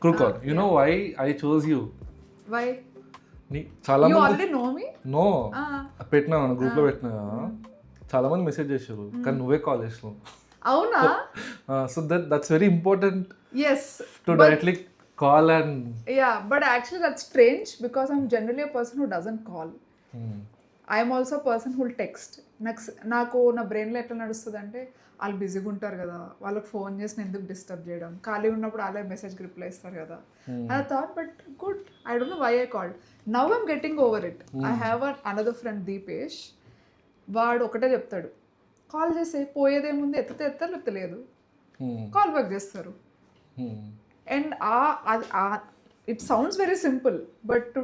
Cool call. You know why I chose you? Why చాలా you మంది already know me నో పెట్టినా group లో పెట్టినా కదా, చాలా మంది మెసేజ్ చేశారు కానీ నువ్వే కాల్ చేసినావు. అవునా? So that's very important as to directly call and yeah, but actually that's strange because I'm generally a person who doesn't call. I'm also a person who will text. నాకు నా బ్రెయిన్లో ఎట్లా నడుస్తుంది అంటే వాళ్ళు బిజీగా ఉంటారు కదా, వాళ్ళకి ఫోన్ చేసి నేను ఎందుకు డిస్టర్బ్ చేయడం, ఖాళీ ఉన్నప్పుడు వాళ్ళే మెసేజ్కి రిప్లై ఇస్తారు కదా. I thought but good, I don't know why I called. Now I'm getting over it. I have another friend Deepesh, వాడు ఒకటే చెప్తాడు, కాల్ చేస్తే పోయేదేముంది, ఎత్తితే ఎత్తారు లేకపోతే లేదు, కాల్ బ్యాక్ చేస్తారు. And it sounds very simple, but to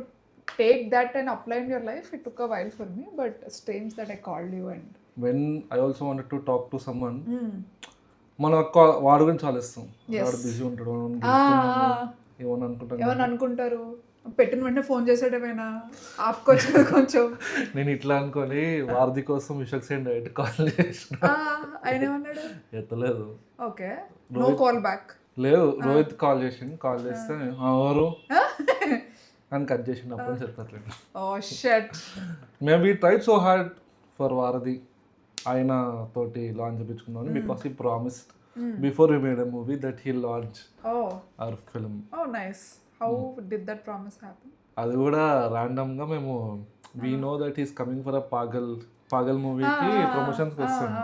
take that and apply in your life, it took a while for me. But strange that I called you. And when I also wanted to talk to someone, మన వాడు గురించి ఆలోచిస్తాం, వాడు busy ఉంటాడు ఏమని అనుకుంటారు, పెట్టిన వెంటనే ఫోన్ చేసేటమేనా, ఆపుకొచ్చాడు కొంచెం. నేను ఇట్లా అనుకొని వారధి కోసం విశాఖ సేన్ డైరెక్ట్ కాల్ చేసిన, ఆయన ఏమన్నాడు, ఎత్తలేదు. Okay, no call back. లేదు, రోహిత్ కాల్ చేసిండు, కాల్ చేస్తే ఎవరు అని కట్ చేసిండు, అప్పుడు చెప్తారు. Oh shut, maybe tried so hard for Varadhi, ఆయన తోటి లాంచ్ చేయించుకుందామని, because he promised before he made a movie that he launch our film. Oh nice. How did that promise happen? అది కూడా ర్యాండమ్ గా మేము we know that is coming for a Pagal మూవీకి ప్రమోషన్స్కి వస్తాం.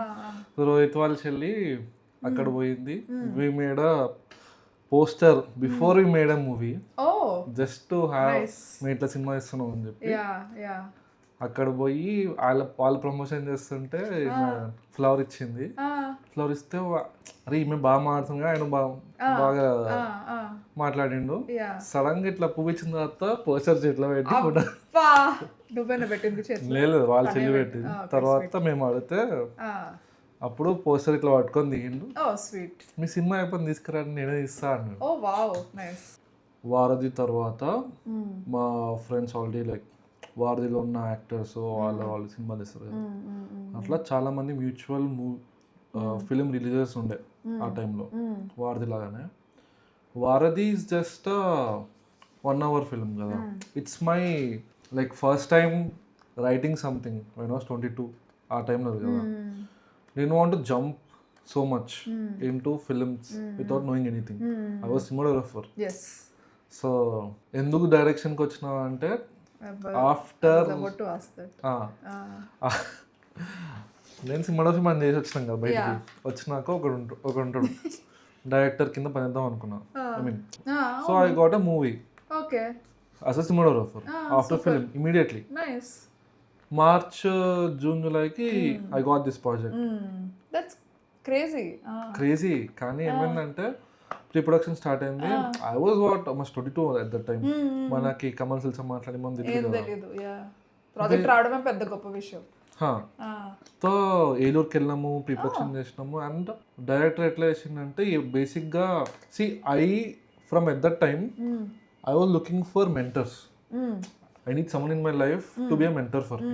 సో రోహిత్ వాళ్ళ చెల్లి అక్కడ పోయింది, we made a poster before we made a movie just to have, మేము ఇట్లా సినిమా ఇస్తున్నాం అని చెప్పి. అక్కడ పోయి వాళ్ళ ప్రమోషన్ చేస్తుంటే ఫ్లవర్ ఇచ్చింది. ఫ్లవర్ ఇస్తే అరే ఈమె బాగా మాట్లాడుతుంది, ఆయన బాగా మాట్లాడిండు. సడన్ గా ఇట్లా పువ్వు ఇచ్చిన తర్వాత పోస్టర్ చేతిలో పెట్టి లేదు వాళ్ళ చెల్లి పెట్టింది. తర్వాత మేము అడిగితే అప్పుడు పోస్టర్ ఇట్లా పట్టుకొని దిగిండు. మీ సినిమా అయిపోయింది తీసుకురండి, నేనే తీస్తా అన్నాడు. వారధి తర్వాత మా ఫ్రెండ్స్ ఆల్రెడీ లైక్ వారధిలో ఉన్న యాక్టర్స్ వాళ్ళు సినిమాలు ఇస్తారు కదా, అట్లా చాలా మంది మ్యూచువల్ ఫిలిం రిలీజెస్ ఉండే ఆ టైంలో వారధి లాగానే. వారధి ఈజ్ జస్ట్ 1 hour ఫిలిం కదా. It's my like first time writing something when I was 22 ఆ టైంలో కదా. Didn't want to jump so much into films without knowing anything. I was cinematographer. Yes. So ఎందుకు డైరెక్షన్కి వచ్చినా అంటే ఆఫ్టర్ నేను cinematography మనం చేసి వచ్చినాం కదా బయటికి, వచ్చినాక ఒకడు ఉంటాడు డైరెక్టర్ కింద పనిద్దాం అనుకున్నా. I mean so I got a movie as a cinematographer after film immediately. March June జూలైకి I got this project. That's crazy. కానీ ఏమైందంటే ప్రీ ప్రొడక్షన్ స్టార్ట్ అయింది. I was what almost 22 at that time. మనకి కమల్ సిల్స్ మాట్లాడి మనం తెలియదు, project రావడమే పెద్ద గొప్ప విషయం. సో ఏలూరుకి వెళ్ళినాము, ప్రీ ప్రొడక్షన్ చేసినాము. అండ్ డైరెక్టర్ ఎట్లా చేసిందంటే బేసిక్గా from at that time I was looking for mentors. I need someone in my life to be a mentor for me.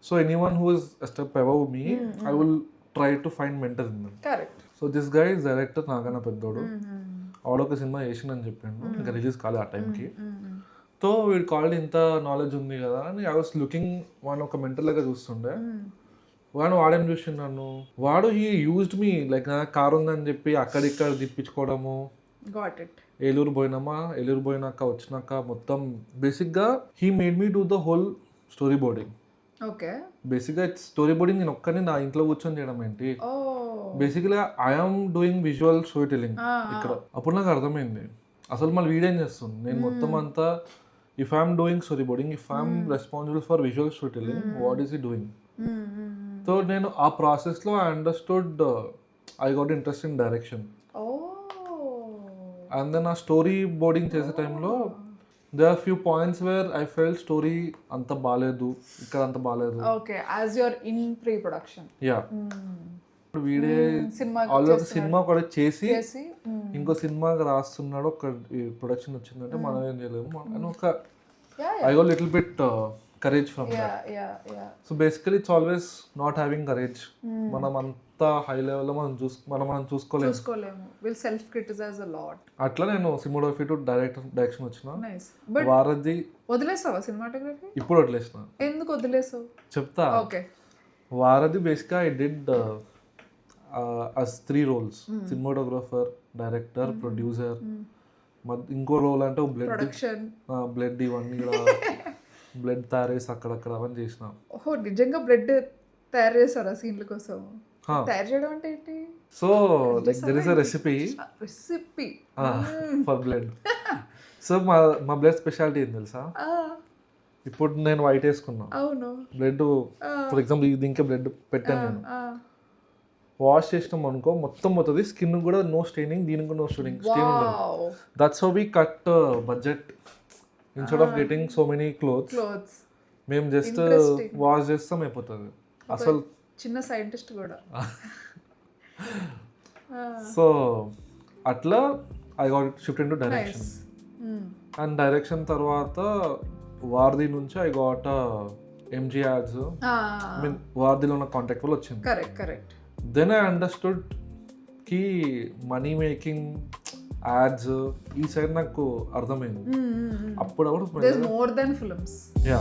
So anyone who is a step above me, I will try to find mentors in them. Correct. So this guy is director నాకన్నా పెద్దోడు, ఆవిడొక cinema చేసిందని చెప్పిండు, ఇంకా release కాలే ఆ టైంకి. So వీడి called ఇంత నాలెడ్జ్ ఉంది కదా అని ఐ వాస్ లుకింగ్, వాడిని ఒక మెంటర్ లాగా చూస్తుండే. వాడేం చూసిండు నన్ను, వాడు హీ యూజ్డ్ మీ లైక్ నా కార్ ఉందని చెప్పి అక్కడిక్కడ తిప్పించుకోవడము. Got it. ఏలూరు పోయినాక వచ్చినాక మొత్తం బేసిక్గా he made me do the whole story boarding. Okay, బేసిక్గా స్టోరీ బోర్డింగ్ నేను ఒక్కని నా ఇంట్లో కూర్చొని చేయడం ఏంటి, బేసిక్గా I'm doing visual story telling ఇక్కడ. అప్పుడు నాకు అర్థమైంది అసలు మళ్ళీ వీడేం చేస్తుంది, నేను మొత్తం అంతా if I'm doing story boarding, if I'm responsible for visual story telling, what is he doing. So నేను ఆ ప్రాసెస్లో I understood, I got interest in direction. And then ఆ స్టోరీ బోర్డింగ్ చేసే టైంలో there are few points where I felt story అంత బాలేదు, ఇక్కడ అంత బాలేదు. Okay, as you're in pre-production. Yeah. వీడే ఆల్రెడీ సినిమా కూడా చేసి ఇంకో సినిమాకి రాస్తున్నాడు, ఒక ప్రొడక్షన్ వచ్చిందంటే మనం ఏం చేయలేము అని ఒక I got little bit courage from that. So basically it's always not having courage. మనం అంత హై లెవెల్లో మనం చూసుకోలేము. చూసుకోలేము. Will self criticize a lot. అట్లా నేను సినిమాటోగ్రఫీ టు డైరెక్షన్ వచ్చిన. నైస్. బట్ వారధి వదిలేసావా సినిమాటోగ్రఫీ? ఇప్పుడు వదిలేసిన. ఎందుకు వదిలేసావు? చెప్తా. ఓకే. వారధి బేసిక్గా I did as 3 roles: cinematographer, director, producer. ఇంకో రోల్ అంటే ప్రొడక్షన్, బ్లడ్ ఇవన్నీ కూడా బ్లడ్ తయారేసి అక్కడక్కడ అవన్నీ చేసిన. ఓహో, నిజంగా బ్రెడ్ తయారు చేస్తారా సీన్ల కోసం? తయారు చేయడం అంటే ఏంటి? So like there is a recipe for blood. So మా బ్లడ్ స్పెషాలిటీ ఏం తెలుసా? ఇప్పుడు నేను వైట్ వేసుకున్నా, అవును, బ్లడ్ ఫర్ ఎగ్జాంపుల్ ఇది ఇంకా బ్లడ్ పెట్టాను నేను, వాష్ చేసినాం అనుకో మొత్తం పోతుంది, స్కిన్ కూడా నో స్టెయినింగ్, దీనికి కూడా నో స్టెయిన్ ఉండదు. That's how we cut budget. Instead of getting so many clothes మేము జస్ట్ వాష్ చేస్తాం అయిపోతుంది. అసలు చిన్న సైంటిస్ట్ కూడా. సో అట్లా I got shift in to direction. And direction తర్వాత వారధి నుంచి I got MG ads. Mean వారధిలో ఉన్న కాంటాక్ట్ వల్ల వచ్చింది. కరెక్ట్. దెన్ ఐ అండర్స్టూడ్ కి మనీ మేకింగ్ యాడ్స్ ఈ సైడ్ నాకు అర్థమైంది. అప్పుడు మోర్ దెన్ ఫిల్మ్స్. యా